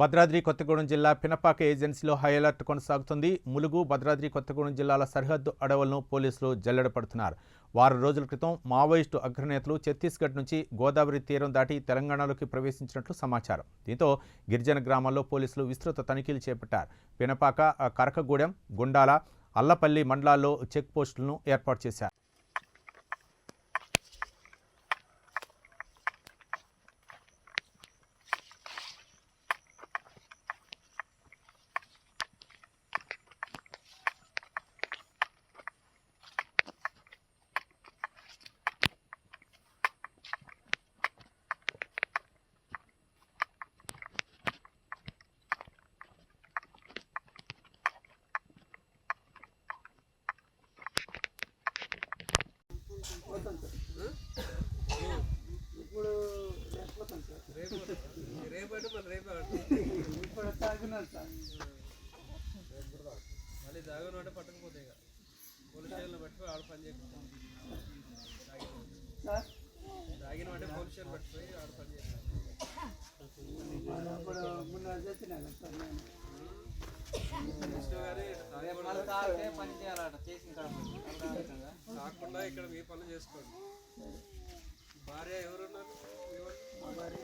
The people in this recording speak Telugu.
భద్రాద్రి కొత్తగూడెం జిల్లా పినపాక ఏజెన్సీలో హై అలర్ట్ కొనసాగుతుంది. ములుగు, భద్రాద్రి కొత్తగూడెం జిల్లాల సరిహద్దు అడవులను పోలీసులు జల్లెడ పడుతున్నారు. వారం రోజుల క్రితం మావోయిస్టు అగ్రనేతలు ఛత్తీస్గఢ్ నుంచి గోదావరి తీరం దాటి తెలంగాణలోకి ప్రవేశించినట్లు సమాచారం. దీంతో గిరిజన గ్రామాల్లో పోలీసులు విస్తృత తనిఖీలు చేపట్టారు. పినపాక, కరకగూడెం, గుండాల, అల్లపల్లి మండలాల్లో చెక్ పోస్టులను ఏర్పాటు చేశారు. ఇప్పుడు లేకపోతాను సార్. ఇప్పుడు తాగినాను సార్. మళ్ళీ తాగిన అంటే పట్టకపోతే ఇక పోలీస్ స్టేషన్లో పట్టుకుని ఆడ పని చేస్తాం. తాగిన అంటే పోలీస్ స్టేషన్ పట్టుకుపోయి ఆడ పని చేస్తాం. అప్పుడు ముందు చెప్పినా కదా సార్ నేను. కాకుండా ఇక్కడ మీ పనులు చేసుకోండి. భార్య ఎవరున్నారు? భార్య